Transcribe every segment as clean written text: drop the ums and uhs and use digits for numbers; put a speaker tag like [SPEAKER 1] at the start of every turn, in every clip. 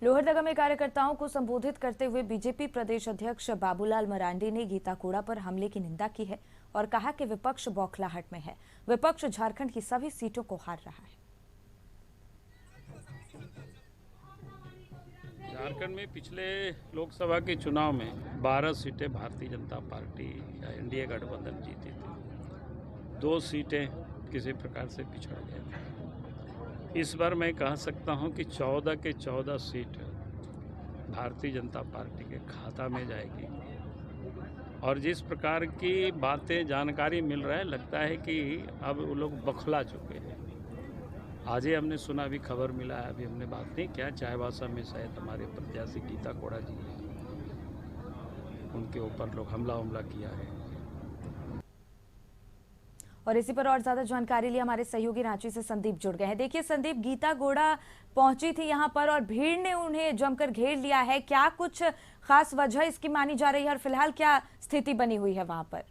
[SPEAKER 1] लोहरदगा में कार्यकर्ताओं को संबोधित करते हुए बीजेपी प्रदेश अध्यक्ष बाबूलाल मरांडी ने गीता कोड़ा पर हमले की निंदा की है और कहा कि विपक्ष बौखलाहट में है। विपक्ष झारखंड की सभी सीटों को हार रहा है।
[SPEAKER 2] झारखंड में पिछले लोकसभा के चुनाव में 12 सीटें भारतीय जनता पार्टी या एनडीए गठबंधन जीती थी। 2 सीटें किसी प्रकार से पिछड़ गए थे। इस बार मैं कह सकता हूं कि 14 के 14 सीट भारतीय जनता पार्टी के खाता में जाएगी। और जिस प्रकार की बातें जानकारी मिल रहा है, लगता है कि अब वो लोग बौखला चुके हैं। आज ही हमने सुना, अभी खबर मिला है, अभी हमने बात नहीं किया, चाईबासा में शायद हमारे प्रत्याशी गीता कोड़ा जी हैं, उनके ऊपर लोग हमला किया है।
[SPEAKER 1] और इसी पर और ज्यादा जानकारी लिए हमारे सहयोगी रांची से संदीप जुड़ गए हैं। देखिए संदीप, गीता कोड़ा पहुंची थी यहां पर और भीड़ ने उन्हें जमकर घेर लिया है। क्या कुछ खास वजह इसकी मानी जा रही है और फिलहाल क्या स्थिति बनी हुई है वहां पर?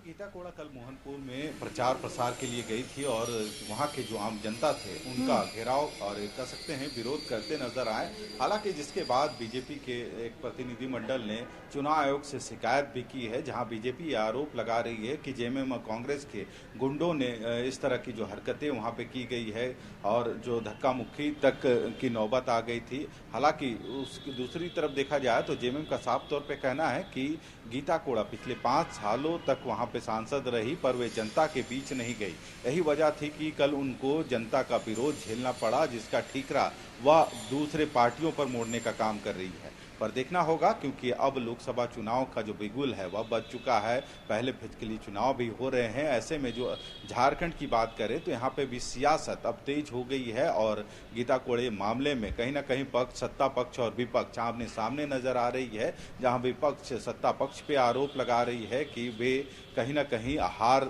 [SPEAKER 3] गीता कोड़ा कल मोहनपुर में प्रचार प्रसार के लिए गई थी और वहां के जो आम जनता थे उनका घेराव और कह सकते हैं विरोध करते नजर आए। हालांकि जिसके बाद बीजेपी के एक प्रतिनिधिमंडल ने चुनाव आयोग से शिकायत भी की है, जहां बीजेपी आरोप लगा रही है कि जेएमएम कांग्रेस के गुंडों ने इस तरह की जो हरकतें वहां पे की गई है और जो धक्का मुक्की तक की नौबत आ गई थी। हालांकि उसकी दूसरी तरफ देखा जाए तो जेएमएम का साफ तौर पर कहना है कि गीता कोड़ा पिछले 5 सालों तक वहां पे सांसद रही, पर वे जनता के बीच नहीं गई। यही वजह थी कि कल उनको जनता का विरोध झेलना पड़ा, जिसका ठीकरा वह दूसरे पार्टियों पर मोड़ने का काम कर रही है। पर देखना होगा, क्योंकि अब लोकसभा चुनाव का जो बिगुल है वह बज चुका है। पहले फिजकली चुनाव भी हो रहे हैं। ऐसे में जो झारखंड की बात करें तो यहाँ पे भी सियासत अब तेज हो गई है और गीता कोड़े मामले में कहीं ना कहीं पक्ष, सत्ता पक्ष और विपक्ष आमने सामने नजर आ रही है। जहां विपक्ष सत्ता पक्ष पे आरोप लगा रही है कि वे कहीं ना कहीं हार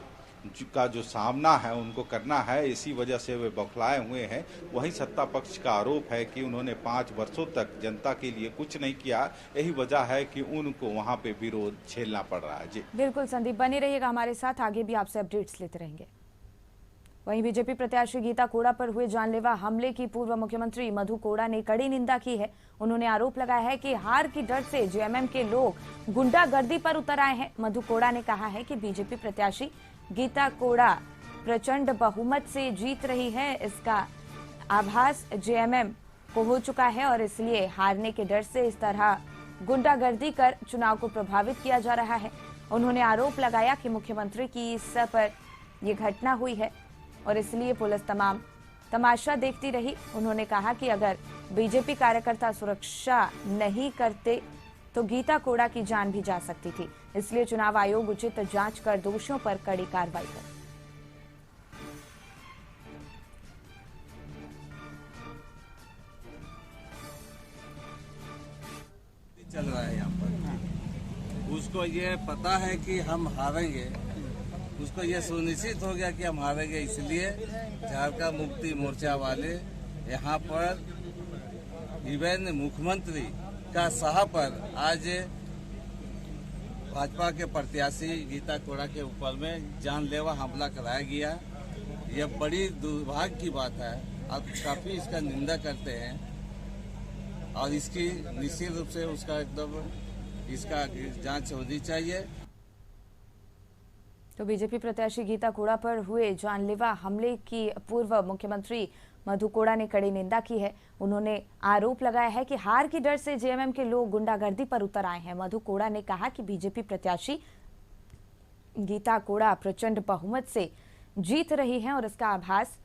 [SPEAKER 3] का जो सामना है उनको करना है, इसी वजह से वे बौखलाए हुए हैं। वहीं सत्ता पक्ष का आरोप है कि उन्होंने 5 वर्षों तक जनता के लिए कुछ नहीं किया। यही वजह है कि उनको वहां पे विरोध झेलना पड़ रहा है। जी
[SPEAKER 1] बिल्कुल संदीप, बने रहिएगा हमारे साथ, आगे भी आपसे अपडेट्स लेते रहेंगे। वहीं बीजेपी प्रत्याशी गीता कोड़ा पर हुए जानलेवा हमले की पूर्व मुख्यमंत्री मधु कोड़ा ने कड़ी निंदा की है। उन्होंने आरोप लगाया है कि हार की डर से जेएमएम के लोग गुंडागर्दी पर उतर आए हैं। मधु कोड़ा ने कहा है कि बीजेपी प्रत्याशी गीता कोड़ा प्रचंड बहुमत से जीत रही है, इसका आभास जेएमएम को हो चुका है और इसलिए हारने के डर से इस तरह गुंडागर्दी कर चुनाव को प्रभावित किया जा रहा है। उन्होंने आरोप लगाया कि मुख्यमंत्री की सर पर यह घटना हुई है और इसलिए पुलिस तमाम तमाशा देखती रही। उन्होंने कहा कि अगर बीजेपी कार्यकर्ता सुरक्षा नहीं करते तो गीता कोड़ा की जान भी जा सकती थी, इसलिए चुनाव आयोग उचित जांच कर दोषियों पर कड़ी कार्रवाई करे।
[SPEAKER 4] चल रहा है यहाँ पर, उसको ये पता है कि हम हारेंगे, उसको ये सुनिश्चित हो गया कि हम हारेंगे, इसलिए झारखंड मुक्ति मोर्चा वाले यहाँ पर इवन मुख्यमंत्री का सभा पर आज भाजपा के प्रत्याशी गीता कोड़ा के ऊपर में जानलेवा हमला कराया गया। यह बड़ी दुर्भाग्य की बात है। आप काफी इसका निंदा करते हैं और इसकी निश्चित रूप से उसका एकदम इसका जांच होनी चाहिए।
[SPEAKER 1] तो बीजेपी प्रत्याशी गीता कोड़ा पर हुए जानलेवा हमले की पूर्व मुख्यमंत्री मधु कोड़ा ने कड़ी निंदा की है। उन्होंने आरोप लगाया है कि हार की डर से जेएमएम के लोग गुंडागर्दी पर उतर आए हैं। मधु कोड़ा ने कहा कि बीजेपी प्रत्याशी गीता कोड़ा प्रचंड बहुमत से जीत रही है और इसका आभास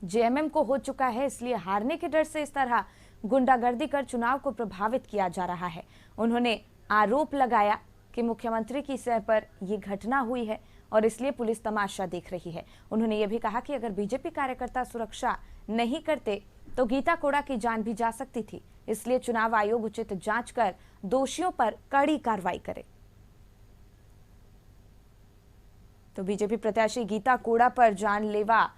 [SPEAKER 1] जेएमएम को हो चुका है, इसलिए हारने के डर से इस तरह गुंडागर्दी कर चुनाव को प्रभावित किया जा रहा है। उन्होंने आरोप लगाया कि मुख्यमंत्री की सर पर यह घटना हुई है और इसलिए पुलिस तमाशा देख रही है। उन्होंने ये भी कहा कि अगर बीजेपी कार्यकर्ता सुरक्षा नहीं करते तो गीता कोड़ा की जान भी जा सकती थी, इसलिए चुनाव आयोग उचित जांच कर दोषियों पर कड़ी कार्रवाई करे। तो बीजेपी प्रत्याशी गीता कोड़ा पर जानलेवा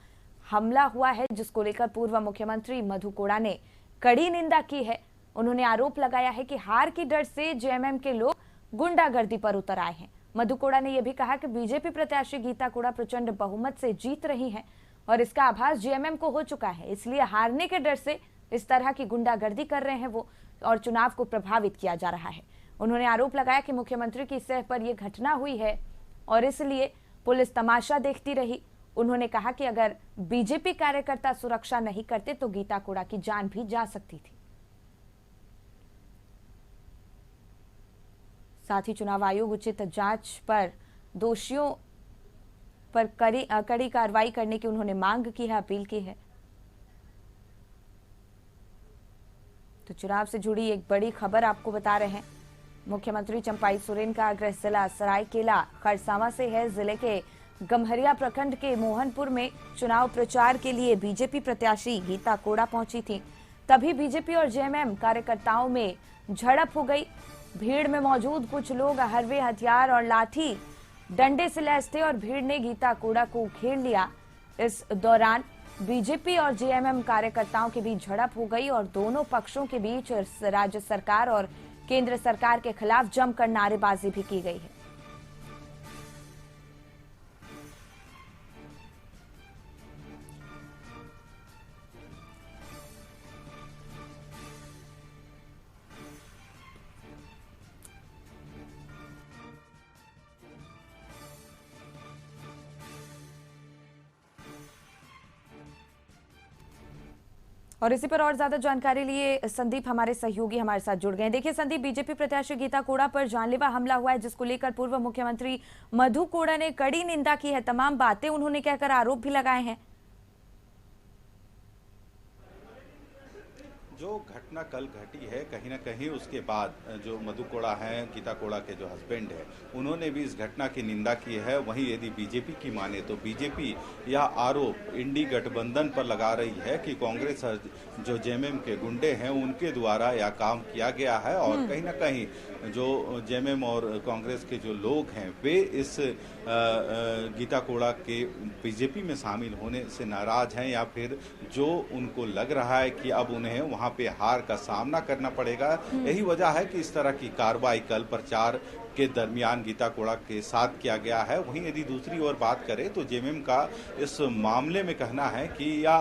[SPEAKER 1] हमला हुआ है, जिसको लेकर पूर्व मुख्यमंत्री मधु कोड़ा ने कड़ी निंदा की है। उन्होंने आरोप लगाया है कि हार की डर से जेएमएम के लोग गुंडागर्दी पर उतर आए हैं। मधु कोड़ा ने यह भी कहा कि बीजेपी प्रत्याशी गीता कोड़ा प्रचंड बहुमत से जीत रही हैं। और इसका आभास जेएमएम को हो चुका है, इसलिए हारने के डर से इस तरह की गुंडागर्दी कर रहे हैं वो और चुनाव को प्रभावित किया जा रहा है। उन्होंने आरोप लगाया कि मुख्यमंत्री की सह पर यह घटना हुई है और इसलिए पुलिस तमाशा देखती रही। उन्होंने कहा कि अगर बीजेपी कार्यकर्ता सुरक्षा नहीं करते तो गीता कोड़ा की जान भी जा सकती थी। साथ ही चुनाव आयोग उचित जांच पर दोषियों पर कड़ी कार्रवाई करने की उन्होंने मांग की है, अपील की है। तो चुनाव से जुड़ी एक बड़ी खबर आपको बता रहे हैं। मुख्यमंत्री चंपाई सोरेन का गृह जिला सरायकेला खरसावां से है। जिले के गम्हरिया प्रखंड के मोहनपुर में चुनाव प्रचार के लिए बीजेपी प्रत्याशी गीता कोड़ा पहुंची थी। तभी बीजेपी और जेएमएम कार्यकर्ताओं में झड़प हो गई। भीड़ में मौजूद कुछ लोग हरवे हथियार और लाठी डंडे से लैस थे और भीड़ ने गीता कोड़ा को घेर लिया। इस दौरान बीजेपी और जेएमएम कार्यकर्ताओं के बीच झड़प हो गई और दोनों पक्षों के बीच राज्य सरकार और केंद्र सरकार के खिलाफ जमकर नारेबाजी भी की गई है। और इसी पर और ज्यादा जानकारी लिए संदीप हमारे सहयोगी हमारे साथ जुड़ गए। देखिए संदीप, बीजेपी प्रत्याशी गीता कोड़ा पर जानलेवा हमला हुआ है जिसको लेकर पूर्व मुख्यमंत्री मधु कोड़ा ने कड़ी निंदा की है। तमाम बातें उन्होंने कहकर आरोप भी लगाए हैं।
[SPEAKER 3] जो घटना कल घटी है, कहीं ना कहीं उसके बाद जो मधु कोड़ा हैं, गीता कोड़ा के जो हस्बैंड है, उन्होंने भी इस घटना की निंदा की है। वहीं यदि बीजेपी की माने तो बीजेपी यह आरोप इंडी गठबंधन पर लगा रही है कि कांग्रेस जो जेएमएम के गुंडे हैं उनके द्वारा यह काम किया गया है और कहीं ना कहीं जो जेएमएम और कांग्रेस के जो लोग हैं वे इस गीता कोड़ा के बीजेपी में शामिल होने से नाराज हैं या फिर जो उनको लग रहा है कि अब उन्हें वहां पे हार का सामना करना पड़ेगा। यही वजह है कि इस तरह की कार्रवाई कल प्रचार के दरमियान गीता कोड़ा के साथ किया गया है। वहीं यदि दूसरी ओर बात करें तो जेएमएम का इस मामले में कहना है कि या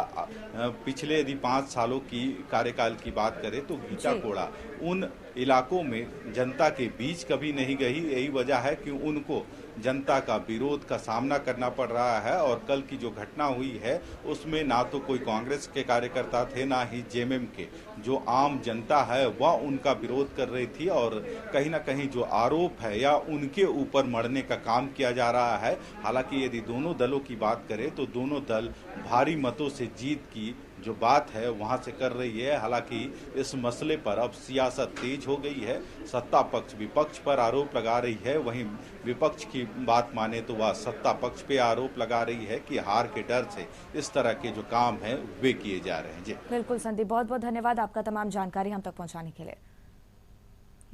[SPEAKER 3] पिछले यदि 5 सालों की कार्यकाल की बात करें तो गीता कोड़ा उन इलाकों में जनता के बीच कभी नहीं गई। यही वजह है कि उनको जनता का विरोध का सामना करना पड़ रहा है और कल की जो घटना हुई है उसमें ना तो कोई कांग्रेस के कार्यकर्ता थे ना ही जेएमएम के, जो आम जनता है वह उनका विरोध कर रही थी और कहीं ना कहीं जो आरोप है या उनके ऊपर मढ़ने का काम किया जा रहा है। हालांकि यदि दोनों दलों की बात करें तो दोनों दल भारी मतों से जीत की जो बात है वहां से कर रही है। हालांकि इस मसले पर अब सियासत तेज हो गई है। सत्ता पक्ष विपक्ष पर आरोप लगा रही है, वहीं विपक्ष की बात माने तो वह सत्ता पक्ष पे आरोप लगा रही है कि हार के डर से इस तरह के जो काम है वे किए जा रहे हैं। जी
[SPEAKER 1] बिल्कुल संदीप, बहुत बहुत धन्यवाद आपका तमाम जानकारी हम तक पहुंचाने के लिए।